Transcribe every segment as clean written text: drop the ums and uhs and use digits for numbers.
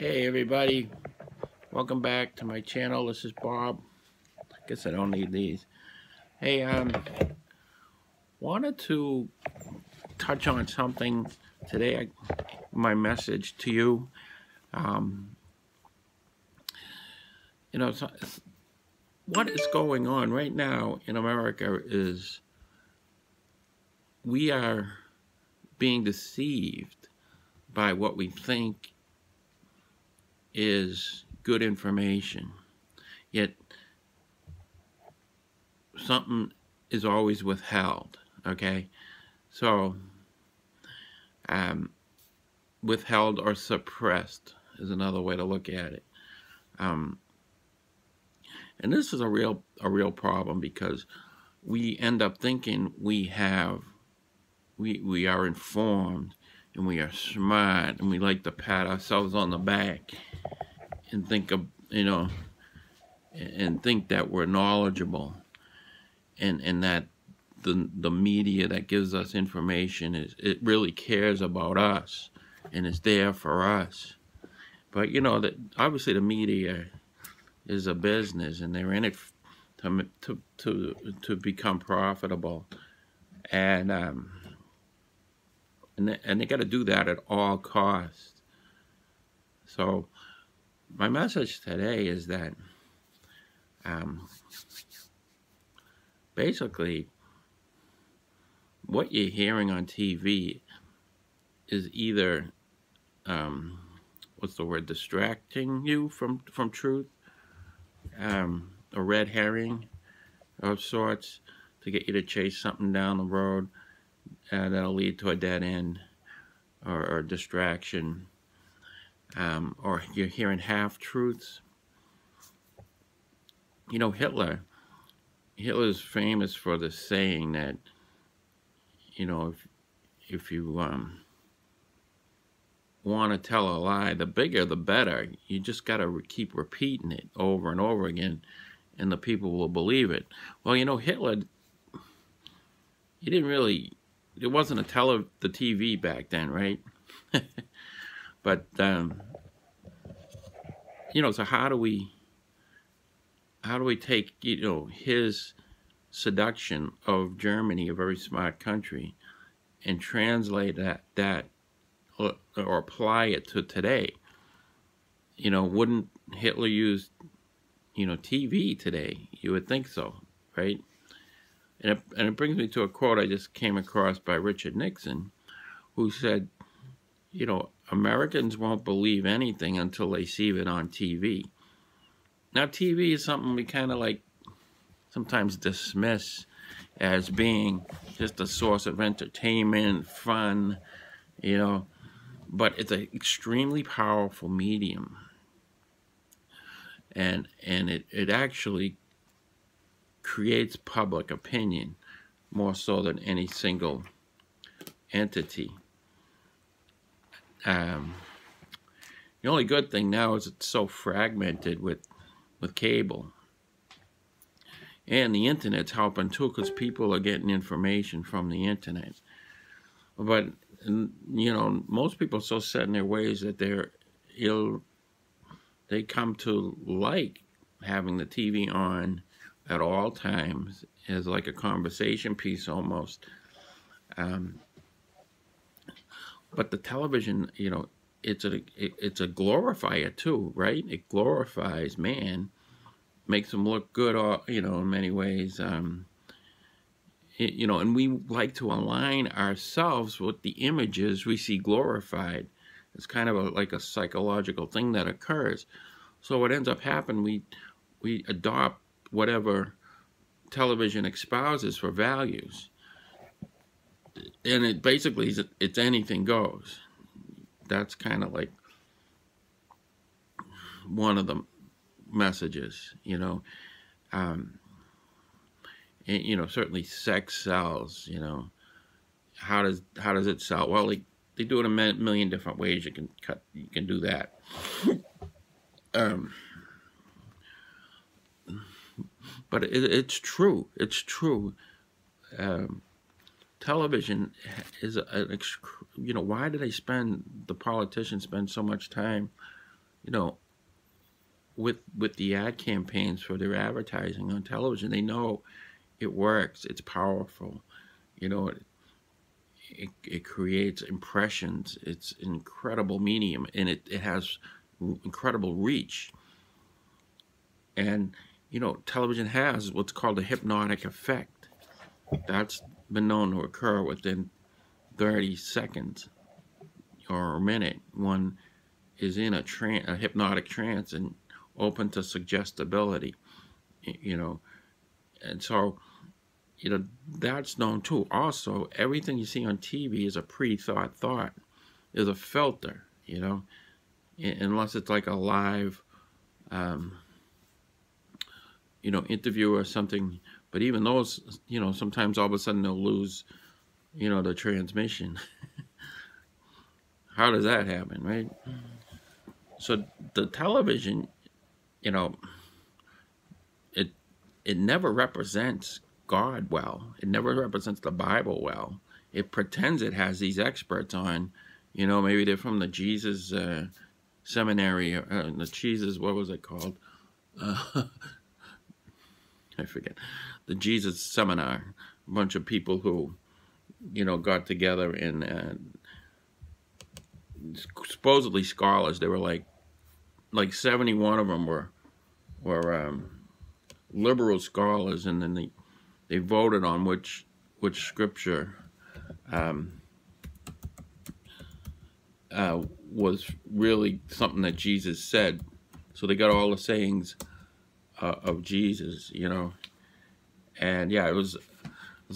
Hey everybody, welcome back to my channel. This is Bob. Guess I don't need these. Hey, wanted to touch on something today. My message to you, um, you know, what is going on right now in America is we are being deceived by what we think is good information. Yet something is always withheld. Okay, so withheld or suppressed is another way to look at it. Um, and this is a real problem because we end up thinking we are informed and we are smart and we like to pat ourselves on the back and think of and think that we're knowledgeable and that the media that gives us information it really cares about us and is there for us. But that obviously the media is a business and they're in it to become profitable, and they got to do that at all costs. So my message today is that basically what you're hearing on TV is either what's the word, distracting you from truth, a red herring of sorts to get you to chase something down the road that'll lead to a dead end or distraction, or you're hearing half-truths. Hitler's famous for the saying that, if you want to tell a lie, the bigger the better. You just got to keep repeating it over and over again, and the people will believe it. Well, Hitler, he didn't really, it wasn't the TV back then, right? But, so how do we take, his seduction of Germany, a very smart country, and translate that or apply it to today? Wouldn't Hitler use, TV today? You would think so, right? And it brings me to a quote I just came across by Richard Nixon, who said, Americans won't believe anything until they see it on TV. Now, TV is something we kind of like sometimes dismiss as being just a source of entertainment, fun, but it's an extremely powerful medium. And it actually creates public opinion more so than any single entity. The only good thing now is it's so fragmented with cable. And the internet's helping too, because people are getting information from the internet. But, most people are so set in their ways that they come to like having the TV on at all times as like a conversation piece almost. But the television, it's a glorifier too, right? It glorifies man, makes them look good, in many ways. And we like to align ourselves with the images we see glorified. It's kind of like a psychological thing that occurs. So what ends up happening, we adopt whatever television espouses for values. And it basically it's anything goes. That's kind of like one of the messages, and, certainly sex sells. How does it sell? Well, they do it a million different ways. You can do that. But it's true. It's true. Television is why do the politicians spend so much time you know, with the ad campaigns for their advertising on television, they know it works. It's powerful. You know, it creates impressions. It's an incredible medium, and it has incredible reach. And television has what's called a hypnotic effect. That's been known to occur within 30 seconds or a minute. One is in a hypnotic trance and open to suggestibility. You know, and so that's known too. Also, everything you see on TV is a pre-thought thought. There's a filter, unless it's like a live, interview or something. But even those, sometimes all of a sudden they'll lose, the transmission. How does that happen, right? So the television, it never represents God well. It never represents the Bible well. It pretends it has these experts on, maybe they're from the Jesus seminary, the Jesus, what was it called? I forget. The Jesus seminar. A bunch of people who, got together and supposedly scholars. They were like 71 of them were liberal scholars, and then they voted on which scripture was really something that Jesus said. So they got all the sayings of Jesus, and yeah, it was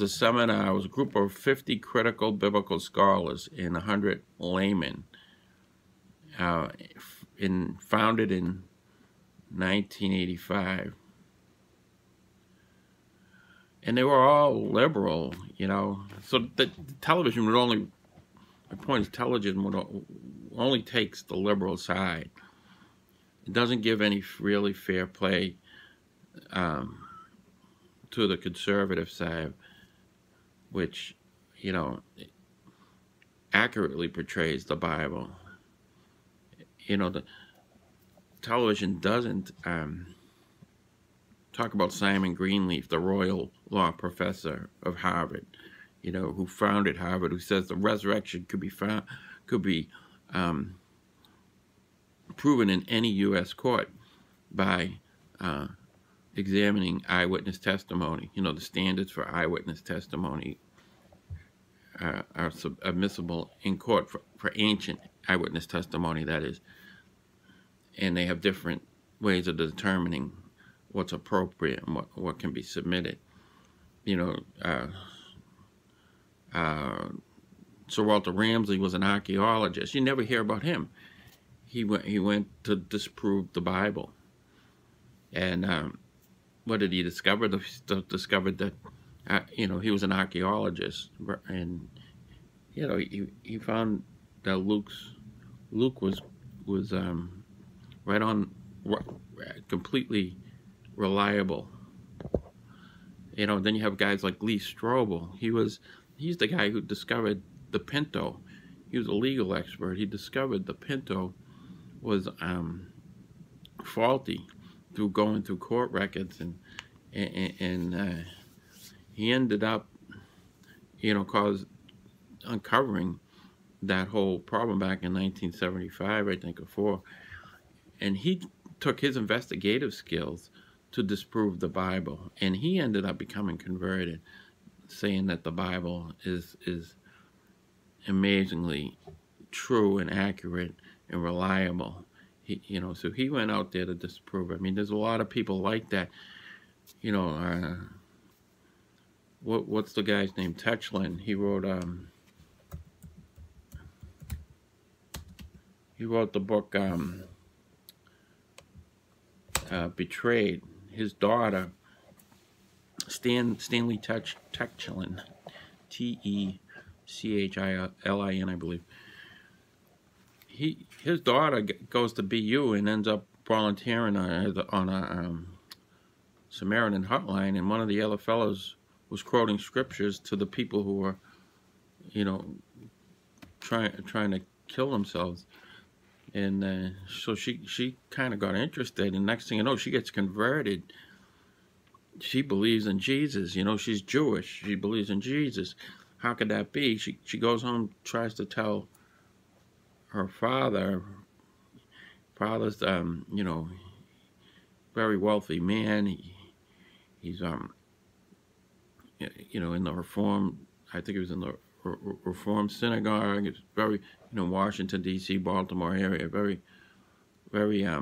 a seminar. It was a group of 50 critical biblical scholars and 100 laymen, founded in 1985. And they were all liberal, So the television would only, the point is television would only takes the liberal side. It doesn't give any really fair play to the conservative side, which, accurately portrays the Bible. The television doesn't talk about Simon Greenleaf, the royal law professor of Harvard, who founded Harvard, who says the resurrection could be proven in any U.S. court by examining eyewitness testimony. The standards for eyewitness testimony are admissible in court for ancient eyewitness testimony, that is. And they have different ways of determining what's appropriate and what can be submitted. Sir Walter Ramsey was an archaeologist. You never hear about him. He went to disprove the Bible. And what did he discover? He discovered that he was an archaeologist, and he found that Luke was right on, completely reliable. Then you have guys like Lee Strobel. He's the guy who discovered the Pinto. He was a legal expert. He discovered the Pinto was faulty through going through court records, and he ended up, uncovering that whole problem back in 1975, I think, or 4. And he took his investigative skills to disprove the Bible, and he ended up becoming converted, saying that the Bible is amazingly true and accurate and reliable. So he went out there to disprove it. I mean, there's a lot of people like that. What's the guy's name? Techlin. He wrote the book Betrayed. His daughter, Stanley Techlin, Techchilin, I believe. His daughter goes to BU and ends up volunteering on a Samaritan hotline, and one of the other fellows was quoting scriptures to the people who were, trying to kill themselves. And so she kind of got interested, and next thing you know, she gets converted. She believes in Jesus. You know, she's Jewish. She believes in Jesus. How could that be? She goes home, tries to tell her father. Father's you know, very wealthy man. He's you know, in the Reform. I think he was in the Reform synagogue. It's very, you know, Washington D.C., Baltimore area. Very, very uh,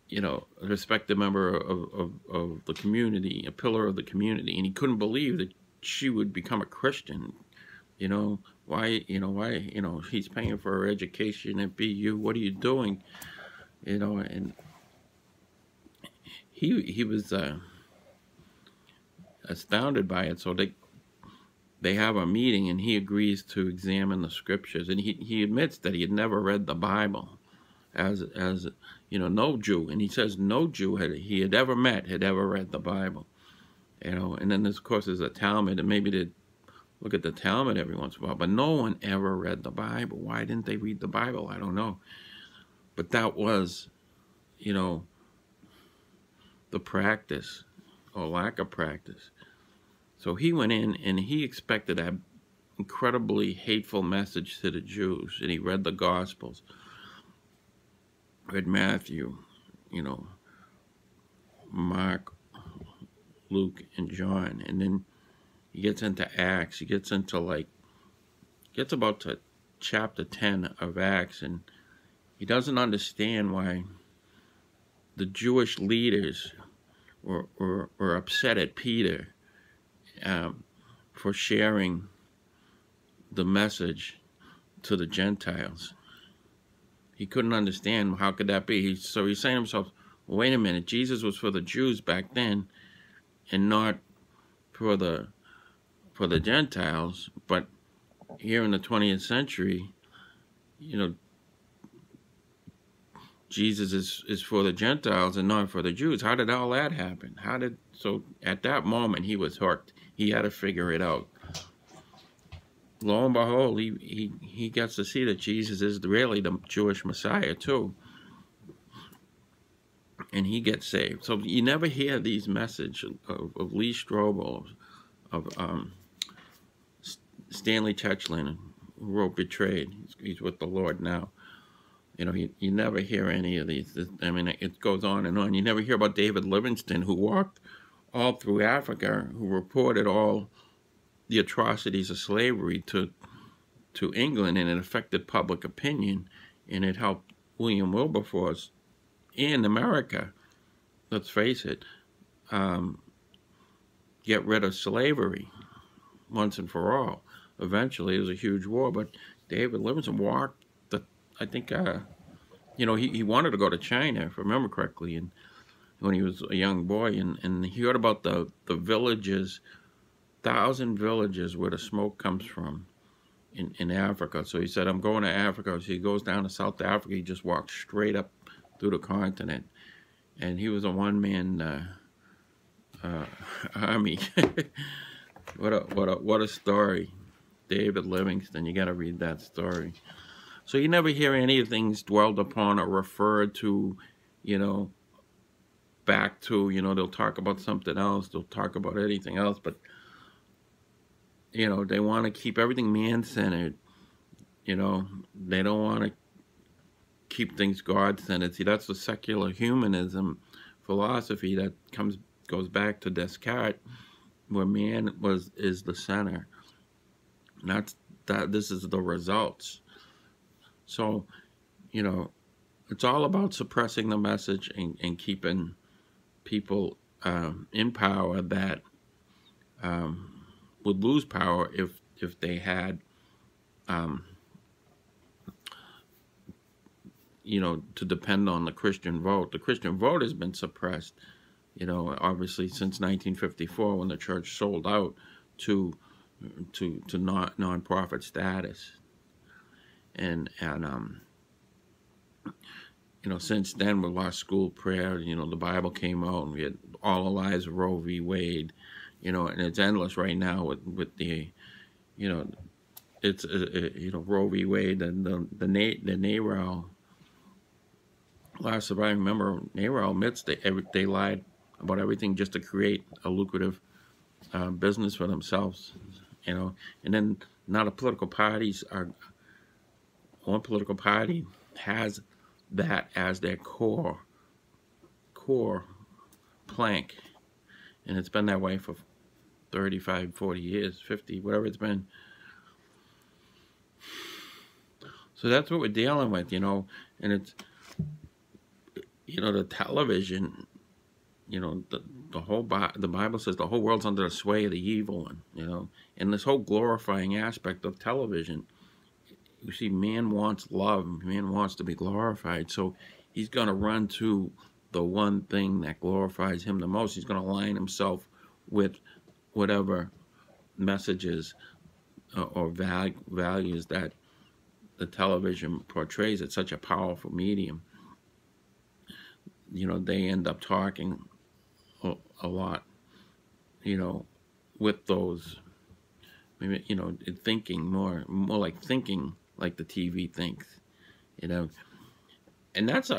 you know, a respected member of the community, a pillar of the community, and he couldn't believe that she would become a Christian. You know, why, you know, he's paying for her education at BU. What are you doing? You know, and he was astounded by it. So they have a meeting, and he agrees to examine the scriptures, and he admits that he had never read the Bible, as you know, no Jew, and he says no Jew he had ever met had ever read the Bible. You know, and then of course there's a Talmud, and maybe they look at the Talmud every once in a while, but no one ever read the Bible. Why didn't they read the Bible? I don't know. But that was, you know, the practice, or lack of practice. So he went in, and he expected an incredibly hateful message to the Jews, and he read the Gospels, read Matthew, you know, Mark, Luke, and John, and then he gets into Acts. He gets into gets about to chapter 10 of Acts, and he doesn't understand why the Jewish leaders were upset at Peter for sharing the message to the Gentiles. He couldn't understand, how could that be? So he's saying to himself, wait a minute, Jesus was for the Jews back then and not for the Gentiles. But here in the 20th century, you know, Jesus is for the Gentiles and not for the Jews. How did all that happen? So at that moment he was hooked. He had to figure it out. Lo and behold, he gets to see that Jesus is really the Jewish Messiah too. And he gets saved. So you never hear these messages of Lee Strobel, of Stanley Techlin, who wrote Betrayed. He's with the Lord now. You know, you never hear any of these. I mean, it goes on and on. You never hear about David Livingstone, who walked all through Africa, who reported all the atrocities of slavery to England, and it affected public opinion, and it helped William Wilberforce in America, let's face it, get rid of slavery once and for all. Eventually, it was a huge war, but David Livingstone walked I think, you know, he wanted to go to China, if I remember correctly, and when he was a young boy, and he heard about the villages, 1,000 villages where the smoke comes from in Africa. So he said, I'm going to Africa. So he goes down to South Africa. He just walks straight up through the continent, and he was a one-man army. What a story. David Livingstone, you got to read that story. So you never hear any of things dwelled upon or referred to, you know, back to, you know, they'll talk about something else, they'll talk about anything else, but, you know, they want to keep everything man-centered, you know, they don't want to keep things God-centered. See, that's the secular humanism philosophy that goes back to Descartes, where man is the center. Not that this is the results. So, you know, it's all about suppressing the message and keeping people in power that would lose power if they had, you know, to depend on the Christian vote. The Christian vote has been suppressed, you know, obviously since 1954, when the church sold out to non-profit status. And you know, since then we lost school prayer. You know, the Bible came out, and we had all the lies of Roe v. Wade. You know, and it's endless right now with the, you know, it's you know, Roe v. Wade and the NARAL last surviving member. NARAL admits they lied about everything just to create a lucrative business for themselves, you know. And then now the political parties are, one political party has that as their core plank, and it's been that way for 35, 40 years, 50, whatever it's been. So that's what we're dealing with, you know. And it's, you know, the television, you know, the Bible says the whole world's under the sway of the evil one, you know. And this whole glorifying aspect of television, you see, man wants love, man wants to be glorified, so he's going to run to the one thing that glorifies him the most. He's going to align himself with whatever messages or values that the television portrays. It's such a powerful medium. You know, they end up talking a lot, you know, with those, you know, thinking more like thinking like the TV thinks, you know. And it's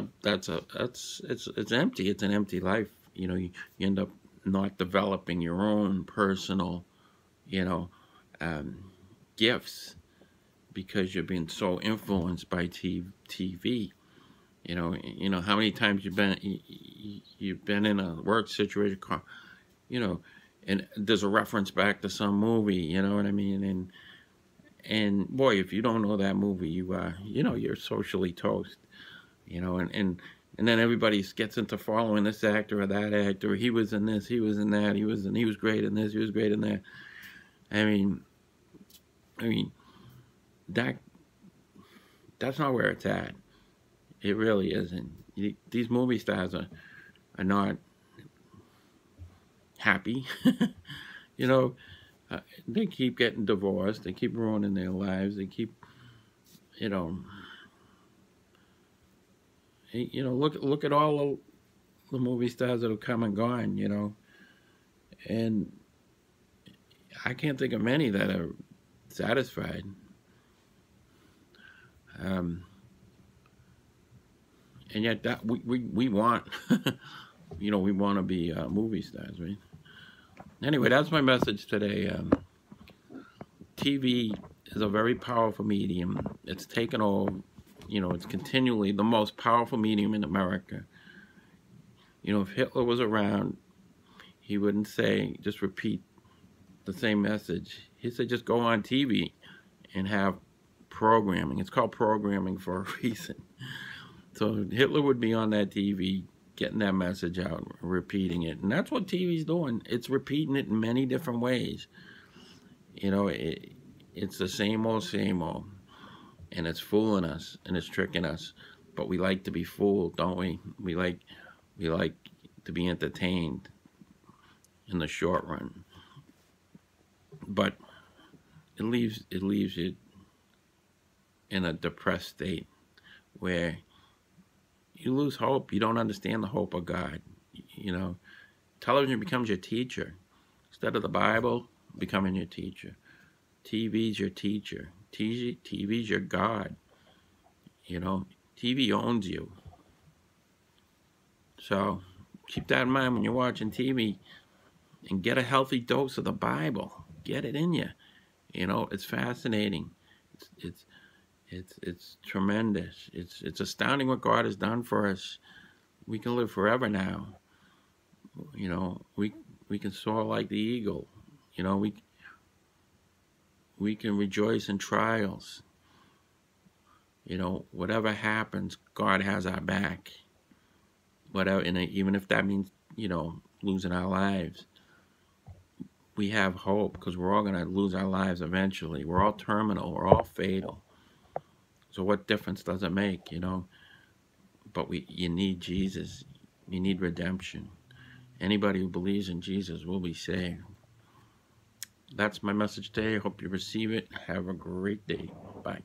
empty. It's an empty life. You know, you end up not developing your own personal, you know, gifts, because you're being so influenced by TV. You know how many times you've been in a work situation, you know, and there's a reference back to some movie. You know what I mean? And boy, if you don't know that movie, you know, you're socially toast. You know, and then everybody gets into following this actor or that actor. He was in this, he was in that, he was great in this, he was great in that. I mean, that's not where it's at. It really isn't. These movie stars are not happy. You know, they keep getting divorced. They keep ruining their lives. They keep, you know, look at all the movie stars that have come and gone, you know, and I can't think of many that are satisfied. And yet that we want, you know, we want to be movie stars, right? Anyway, that's my message today. TV is a very powerful medium. It's taken over, you know, it's continually the most powerful medium in America. You know, if Hitler was around, he wouldn't say, just repeat the same message. He'd say, just go on TV and have programming. It's called programming for a reason. So Hitler would be on that TV, getting that message out, repeating it. And that's what TV's doing. It's repeating it in many different ways. You know, it's the same old, and it's fooling us and it's tricking us. But we like to be fooled, don't we? We like to be entertained in the short run. But it leaves you in a depressed state where you lose hope. You don't understand the hope of God. You know, television becomes your teacher. Instead of the Bible becoming your teacher, TV's your teacher. TV's your God. You know, TV owns you. So keep that in mind when you're watching TV, and get a healthy dose of the Bible. Get it in you. You know, it's fascinating. It's tremendous. It's astounding what God has done for us. We can live forever now. You know, we can soar like the eagle. You know, we can rejoice in trials. You know, whatever happens, God has our back. Whatever, and even if that means, you know, losing our lives, we have hope, because we're all going to lose our lives eventually. We're all terminal. We're all fatal. So what difference does it make, you know? But you need Jesus. You need redemption. Anybody who believes in Jesus will be saved. That's my message today. I hope you receive it. Have a great day. Bye.